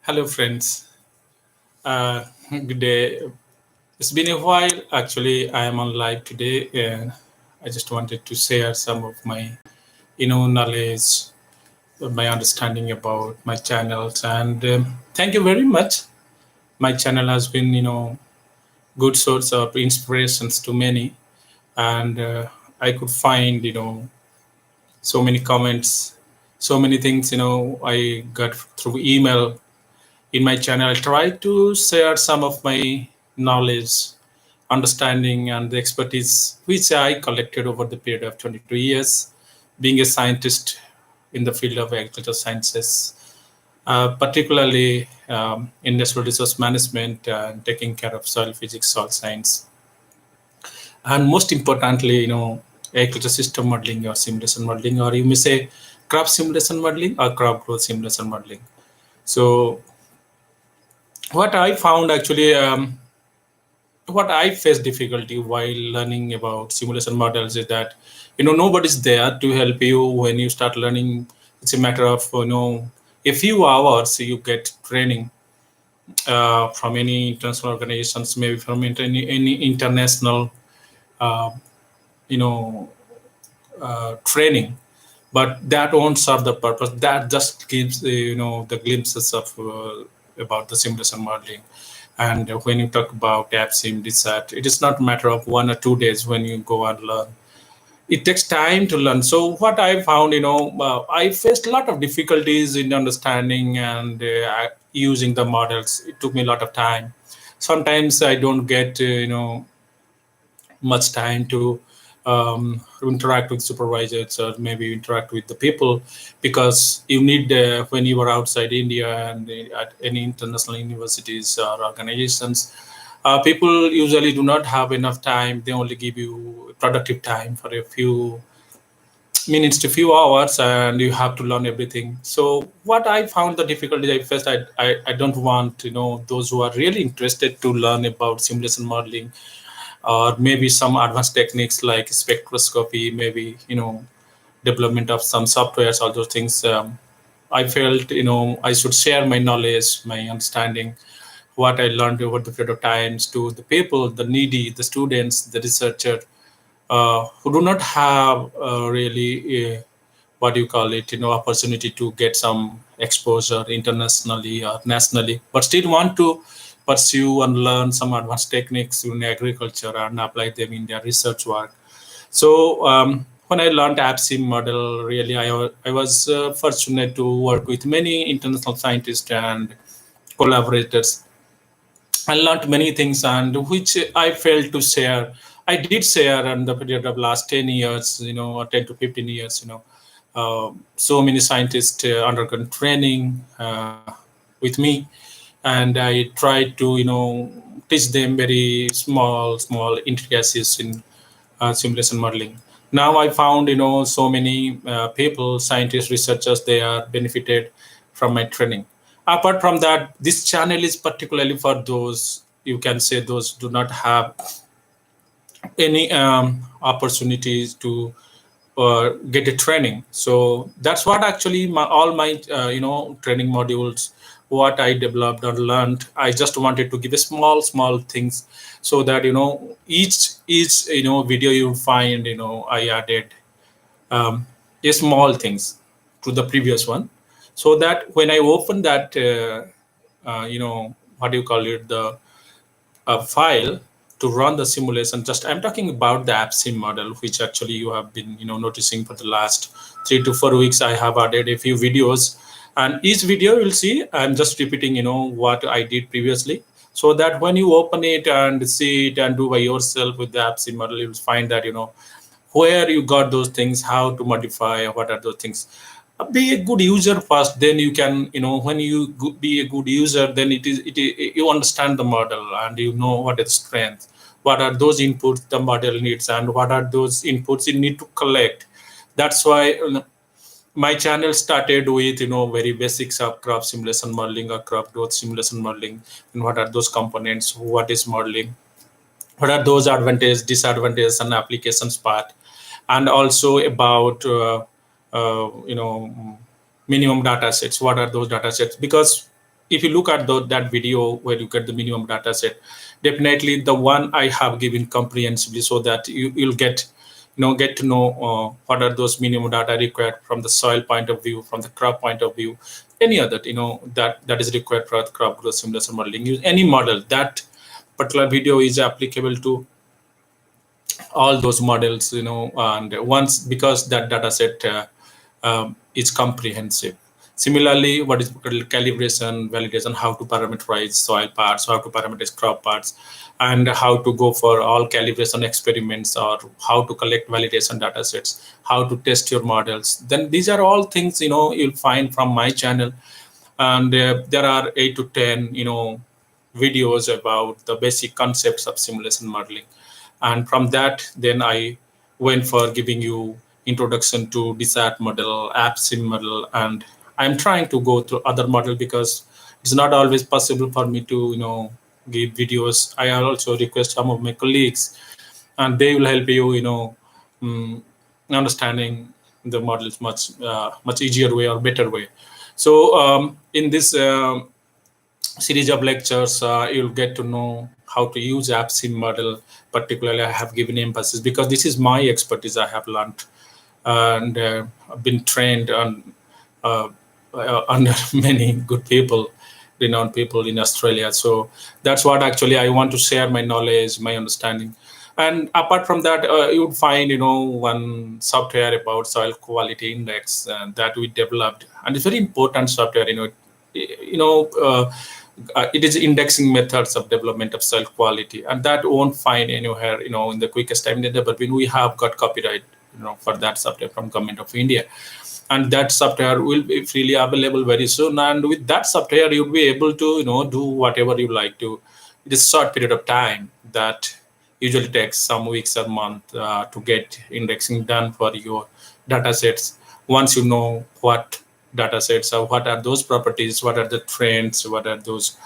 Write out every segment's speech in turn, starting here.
Hello, friends. Good day. It's been a while. Actually, I am on live today, and I just wanted to share some of my, knowledge, my understanding about my channels. And thank you very much. My channel has been, good source of inspirations to many, and I could find, so many comments, so many things, I got through email in my channel. I try to share some of my knowledge, understanding, and the expertise which I collected over the period of 22 years, being a scientist in the field of agricultural sciences, particularly industrial resource management and taking care of soil physics, soil science, and most importantly, agriculture system modeling or simulation modeling, or you may say crop simulation modeling or crop growth simulation modeling. So what I found actually, what I face difficulty while learning about simulation models is that nobody's there to help you when you start learning. It's a matter of a few hours you get training from any international organizations, maybe from any international uh, you know training, but that won't serve the purpose. That just gives the glimpses of about the simulation modeling. And when you talk about AppSim, it is not a matter of 1 or 2 days when you go and learn. It takes time to learn. So what I found, I faced a lot of difficulties in understanding and using the models. It took me a lot of time. Sometimes I don't get, much time to interact with supervisors or maybe interact with the people, because you need when you are outside India and at any international universities or organizations, people usually do not have enough time. They only give you productive time for a few minutes to few hours, and you have to learn everything. So what I found the difficulty I faced, I don't want those who are really interested to learn about simulation modeling or maybe some advanced techniques like spectroscopy, maybe development of some softwares, all those things. I felt I should share my knowledge, my understanding, what I learned over the period of times to the people, the needy, the students, the researcher, who do not have really what do you call it, opportunity to get some exposure internationally or nationally, but still want to pursue and learn some advanced techniques in agriculture and apply them in their research work. So when I learned AppSim model, really I was fortunate to work with many international scientists and collaborators. I learned many things, and which I failed to share. I did share in the period of last 10 years, or 10 to 15 years, so many scientists undergone training with me, and I tried to, teach them very small intricacies in simulation modeling. Now I found, so many people, scientists, researchers, they are benefited from my training. Apart from that, this channel is particularly for those, you can say, those do not have any opportunities to get a training. So that's what actually all my training modules, what I developed or learned. I just wanted to give a small things, so that each video you find, I added a small things to the previous one, so that when I open that what do you call it, the file to run the simulation. Just I'm talking about the AppSim model, which actually you have been noticing for the last 3 to 4 weeks. I have added a few videos, and each video you'll see I'm just repeating what I did previously, so that when you open it and see it and do by yourself with the AppSim model, you'll find that where you got those things, how to modify, what are those things. Be a good user first, then you can, when you be a good user, then you understand the model and you know what is strength, what are those inputs the model needs, and what are those inputs you need to collect. That's why my channel started with very basics of crop simulation modeling or crop growth simulation modeling, and what are those components, what is modeling, what are those advantages, disadvantages, and applications part, and also about minimum data sets. What are those data sets? Because if you look at that video where you get the minimum data set, definitely the one I have given comprehensively, so that you'll get get to know what are those minimum data required from the soil point of view, from the crop point of view, any other that is required for the crop growth simulation modeling. Use any model. That particular video is applicable to all those models, and once, because that data set is comprehensive. Similarly, what is calibration, validation, how to parameterize soil parts, how to parameterize crop parts, and how to go for all calibration experiments, or how to collect validation data sets, how to test your models. Then these are all things you'll find from my channel. And there are 8 to 10 videos about the basic concepts of simulation modeling. And from that, then I went for giving you introduction to DSAT model, AppSim model, and I'm trying to go through other model, because it's not always possible for me to give videos. I also request some of my colleagues, and they will help you um, understanding the models much easier way or better way. So in this series of lectures, you'll get to know how to use AppSim model. Particularly, I have given emphasis because this is my expertise. I have learned and been trained on under many good people, renowned people in Australia. So that's what actually I want to share my knowledge, my understanding. And apart from that, you would find one software about soil quality index that we developed, and it's very important software. It is indexing methods of development of soil quality, and that won't find anywhere in the quickest time. But when we have got copyright for that software from Government of India, and that software will be freely available very soon. And with that software, you'll be able to do whatever you like to. It is a short period of time that usually takes some weeks or month to get indexing done for your data sets. Once you know what data sets are, what are those properties, what are the trends, what are those,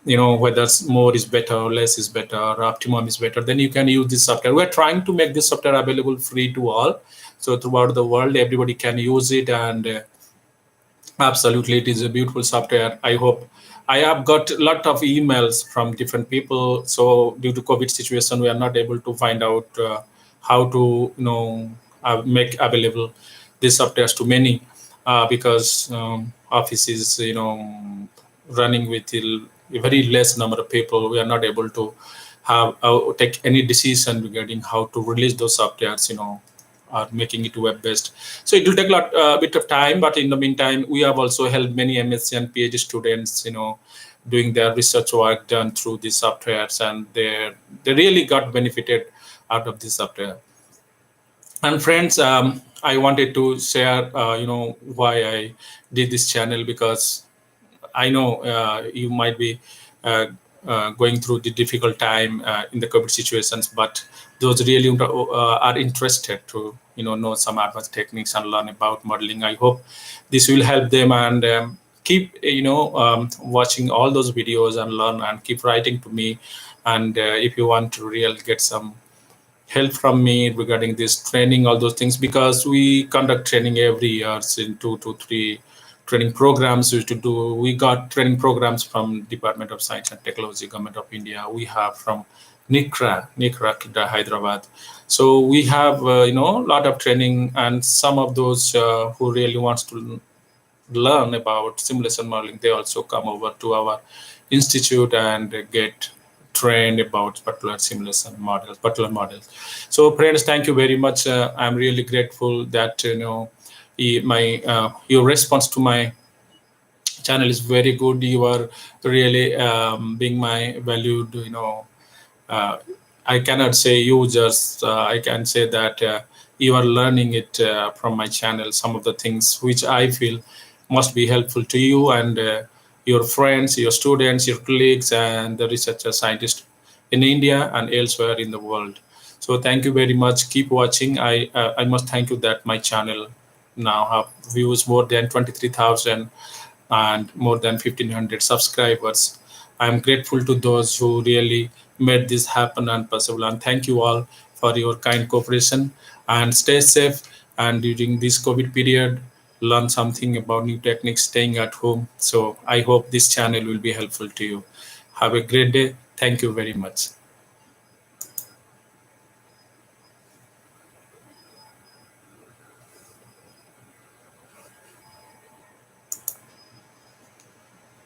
whether more is better or less is better or optimum is better, then you can use this software. We're trying to make this software available free to all, so throughout the world everybody can use it. And absolutely, it is a beautiful software. I hope. I have got a lot of emails from different people. So due to COVID situation, we are not able to find out how to make available these softwares to many, because office is running with a very less number of people. We are not able to have take any decision regarding how to release those softwares, or making it web based. So it will take a bit of time, but in the meantime, we have also helped many MSc and PhD students, doing their research work done through these softwares, and they really got benefited out of this software. And friends, I wanted to share, why I did this channel, because I know you might be going through the difficult time in the COVID situations, but those really are interested to know some advanced techniques and learn about modeling. I hope this will help them, and keep watching all those videos and learn, and keep writing to me. And if you want to really get some help from me regarding this training, all those things, because we conduct training every year in 2 to 3 training programs used to do. We got training programs from Department of Science and Technology, Government of India. We have from NICRA, Hyderabad. So we have a lot of training, and some of those who really wants to learn about simulation modeling, they also come over to our institute and get trained about particular simulation models, particular models. So friends, thank you very much. I'm really grateful that your response to my channel is very good. You are really being my valued, I cannot say users. I can say that you are learning it from my channel, some of the things which I feel must be helpful to you and your friends, your students, your colleagues, and the researchers, scientists in India and elsewhere in the world. So thank you very much. Keep watching. I must thank you that my channel now have views more than 23,000 and more than 1,500 subscribers. I'm grateful to those who really made this happen and possible. And thank you all for your kind cooperation, and stay safe. And during this COVID period, learn something about new techniques staying at home. So I hope this channel will be helpful to you. Have a great day. Thank you very much.